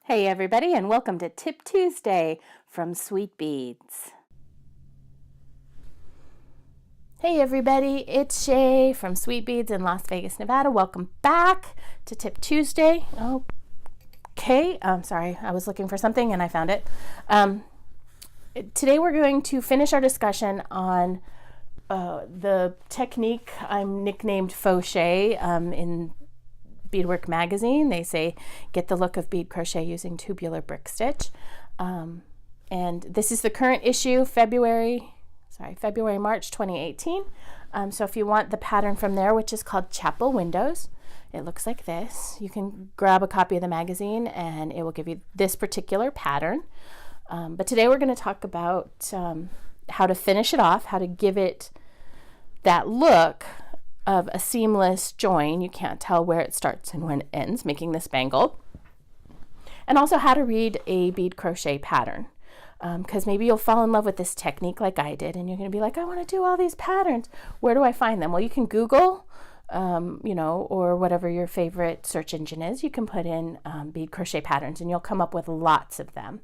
Hey everybody, and welcome to Tip Tuesday from Sweet Beads. Hey everybody, it's Shae from Sweet Beads in Las Vegas, Nevada. Welcome back to Tip Tuesday. Okay, I'm sorry, I was looking for something and I found it. Today we're going to finish our discussion on the technique I'm nicknamed Faux Shae in Beadwork magazine. They say get the look of bead crochet using tubular brick stitch, and this is the current issue, March 2018. So if you want the pattern from there, which is called Chapel Windows, it looks like this. You can grab a copy of the magazine and it will give you this particular pattern, but today we're going to talk about how to finish it off, how to give it that look of a seamless join. You can't tell where it starts and when it ends, making this bangle. And also how to read a bead crochet pattern, because maybe you'll fall in love with this technique like I did, and you're going to be like, I want to do all these patterns. Where do I find them? Well, you can Google, or whatever your favorite search engine is. You can put in bead crochet patterns and you'll come up with lots of them.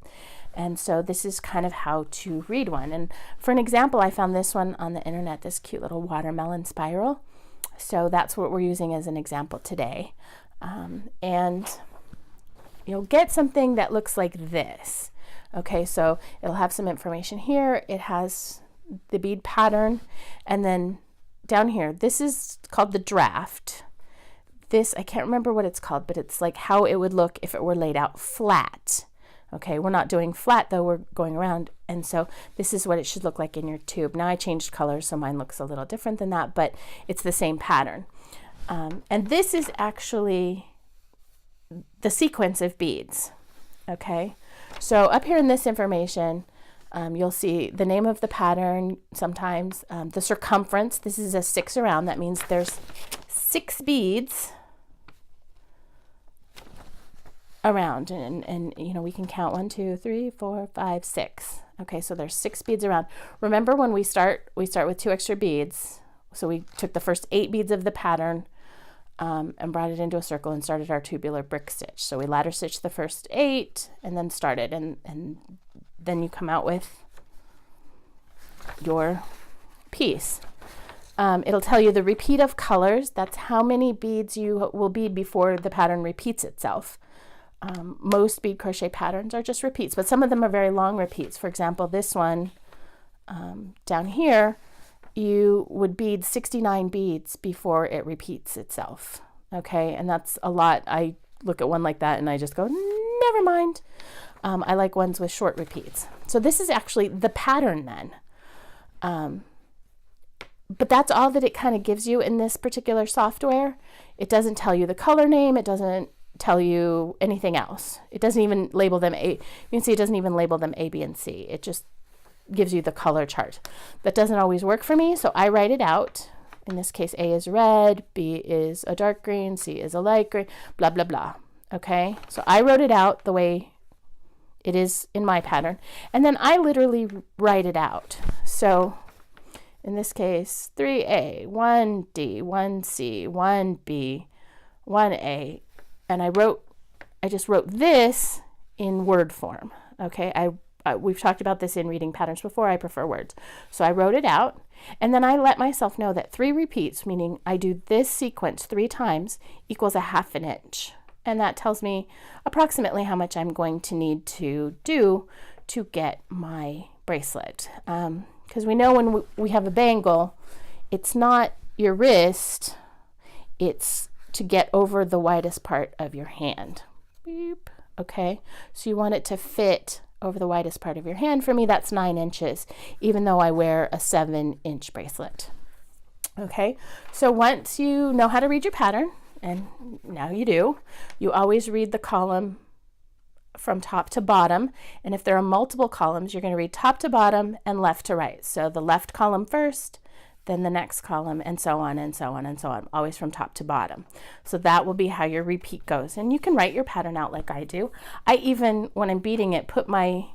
And so this is kind of how to read one. And for an example, I found this one on the internet, this cute little watermelon spiral. So that's what we're using as an example today. And you'll get something that looks like this. Okay, so it'll have some information here. It has the bead pattern, and then down here, this is called the draft. This, I can't remember what it's called, but it's like how it would look if it were laid out flat. Okay, we're not doing flat though, we're going around, and so this is what it should look like in your tube. Now I changed colors, so mine looks a little different than that, but it's the same pattern. And this is actually the sequence of beads. Okay, so up here in this information, you'll see the name of the pattern, sometimes the circumference. This is a 6 around, that means there's 6 beads around, and we can count 1, 2, 3, 4, 5, 6. Okay, so there's 6 beads around. Remember, when we start with 2 extra beads. So we took the first 8 beads of the pattern and brought it into a circle and started our tubular brick stitch. So we ladder stitched the first 8 and then started, and then you come out with your piece. It'll tell you the repeat of colors. That's how many beads you will bead before the pattern repeats itself. Most bead crochet patterns are just repeats, but some of them are very long repeats. For example, this one down here, you would bead 69 beads before it repeats itself. Okay, and that's a lot. I look at one like that and I just go, never mind. I like ones with short repeats. So this is actually the pattern then. But that's all that it kind of gives you in this particular software. It doesn't tell you the color name. It doesn't tell you anything else. It doesn't even label them you can see it doesn't even label them A, B, and C. It just gives you the color chart. That doesn't always work for me, so I write it out. In this case, A is red, B is a dark green, C is a light green, blah, blah, blah. Okay, so I wrote it out the way it is in my pattern, and then I literally write it out. So in this case, 3A, 1D, 1C, 1B, 1A, and I just wrote this in word form. Okay, we've talked about this in reading patterns before. I prefer words. So I wrote it out, and then I let myself know that 3 repeats, meaning I do this sequence 3 times, equals a 1/2 inch. And that tells me approximately how much I'm going to need to do to get my bracelet. Because we know when we have a bangle, it's not your wrist, it's to get over the widest part of your hand. Beep. Okay, so you want it to fit over the widest part of your hand. For me, that's 9 inches, even though I wear a 7-inch bracelet. Okay, so once you know how to read your pattern, and now you do, you always read the column from top to bottom. And if there are multiple columns, you're going to read top to bottom and left to right. So the left column first, then the next column, and so on and so on and so on, always from top to bottom. So that will be how your repeat goes. And you can write your pattern out like I do. I even, when I'm beading it, put my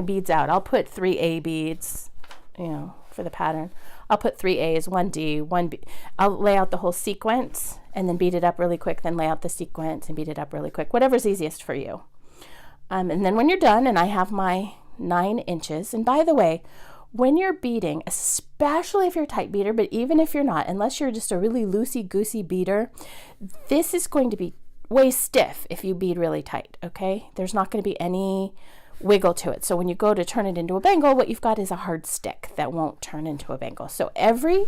beads out. I'll put 3A beads, for the pattern. I'll put 3 A's, 1 D, 1 B. I'll lay out the whole sequence and then beat it up really quick, then lay out the sequence and beat it up really quick, whatever's easiest for you. And then when you're done, and I have my 9 inches, and by the way, when you're beading, especially if you're a tight beater, but even if you're not, unless you're just a really loosey-goosey beater, this is going to be way stiff if you bead really tight, okay? There's not going to be any wiggle to it. So when you go to turn it into a bangle, what you've got is a hard stick that won't turn into a bangle. So every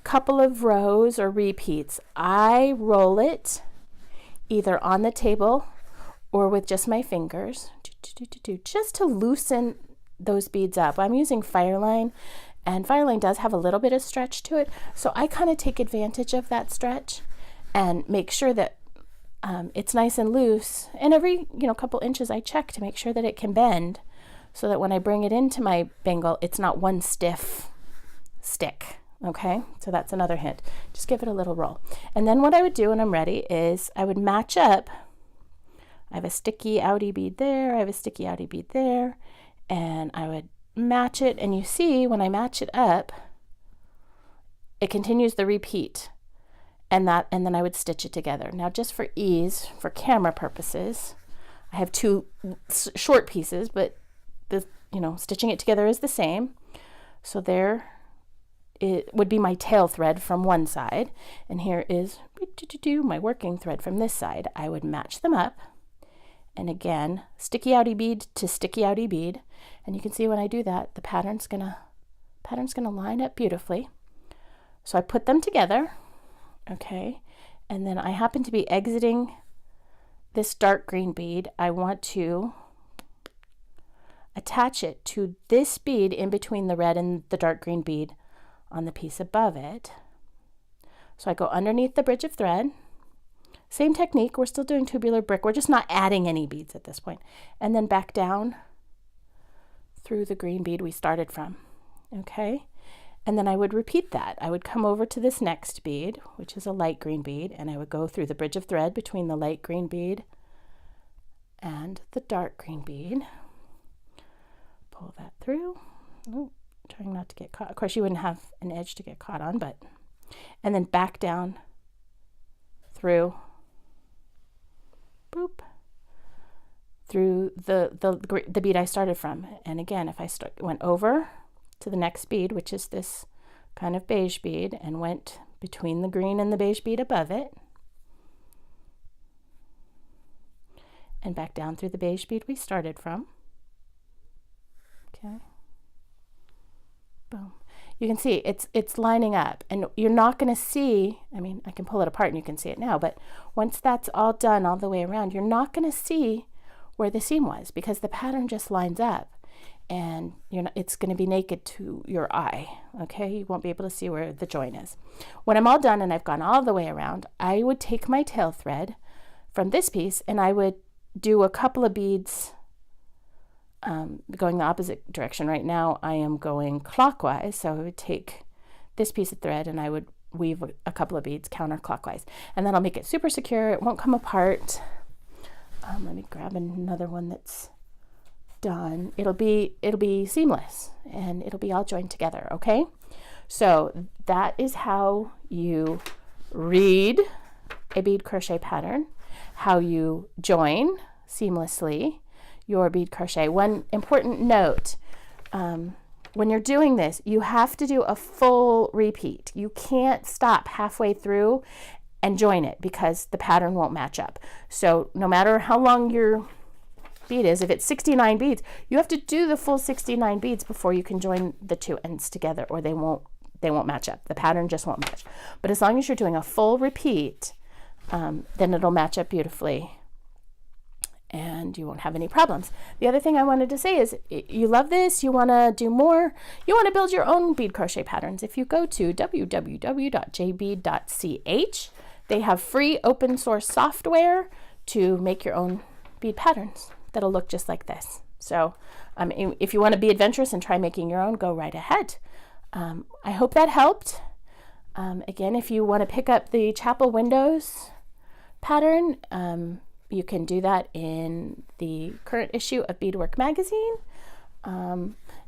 couple of rows or repeats, I roll it either on the table or with just my fingers, just to loosen those beads up. I'm using Fireline, and Fireline does have a little bit of stretch to it, so I kind of take advantage of that stretch and make sure that it's nice and loose. And every couple inches I check to make sure that it can bend, so that when I bring it into my bangle, it's not one stiff stick. Okay, so that's another hint. Just give it a little roll. And then what I would do when I'm ready is I would match up. I have a sticky outie bead there, I have a sticky outie bead there, and I would match it, and you see when I match it up, it continues the repeat, and then I would stitch it together. Now, just for ease, for camera purposes, I have 2 short pieces, but stitching it together is the same. So there it would be my tail thread from one side, and here is my working thread from this side. I would match them up, and again, sticky outie bead to sticky outie bead, and you can see when I do that, the pattern's gonna line up beautifully. So I put them together, okay, and then I happen to be exiting this dark green bead. I want to attach it to this bead in between the red and the dark green bead on the piece above it. So I go underneath the bridge of thread. Same technique, we're still doing tubular brick, we're just not adding any beads at this point. And then back down through the green bead we started from, okay? And then I would repeat that. I would come over to this next bead, which is a light green bead, and I would go through the bridge of thread between the light green bead and the dark green bead. Pull that through. Ooh, trying not to get caught. Of course, you wouldn't have an edge to get caught on, but, and then back down through, boop, through the bead I started from. And again, if I went over to the next bead, which is this kind of beige bead, and went between the green and the beige bead above it, and back down through the beige bead we started from. Okay. Boom. You can see it's lining up, and you're not going to see, I mean, I can pull it apart and you can see it now, but once that's all done all the way around, you're not going to see where the seam was, because the pattern just lines up, and it's going to be naked to your eye, okay? You won't be able to see where the join is. When I'm all done and I've gone all the way around, I would take my tail thread from this piece and I would do a couple of beads going the opposite direction. Right now I am going clockwise, so I would take this piece of thread and I would weave a couple of beads counterclockwise, and then I'll make it super secure. It won't come apart. Let me grab another one that's done. It'll be seamless, and it'll be all joined together, okay? So that is how you read a bead crochet pattern, how you join seamlessly your bead crochet. One important note, when you're doing this, you have to do a full repeat. You can't stop halfway through and join it, because the pattern won't match up. So no matter how long your bead is, if it's 69 beads, you have to do the full 69 beads before you can join the two ends together, or they won't match up. The pattern just won't match. But as long as you're doing a full repeat, then it'll match up beautifully, and you won't have any problems. The other thing I wanted to say is, you love this, you want to do more, you want to build your own bead crochet patterns. If you go to www.jbead.ch, they have free open source software to make your own bead patterns that'll look just like this. So if you want to be adventurous and try making your own, go right ahead. I hope that helped. Again, if you want to pick up the chapel windows pattern, you can do that in the current issue of Beadwork magazine.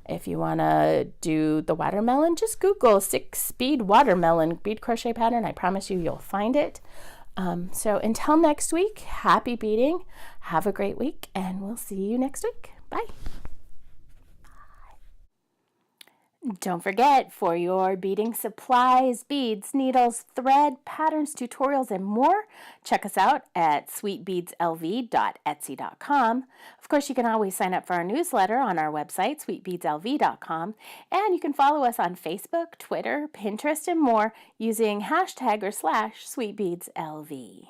If you want to do the watermelon, just Google 6-bead watermelon bead crochet pattern. I promise you'll find it. So until next week, happy beading, Have a great week, and we'll see you next week. Bye. Don't forget, for your beading supplies, beads, needles, thread, patterns, tutorials, and more, check us out at sweetbeadslv.etsy.com. Of course, you can always sign up for our newsletter on our website, sweetbeadslv.com, and you can follow us on Facebook, Twitter, Pinterest, and more using hashtag or /sweetbeadslv.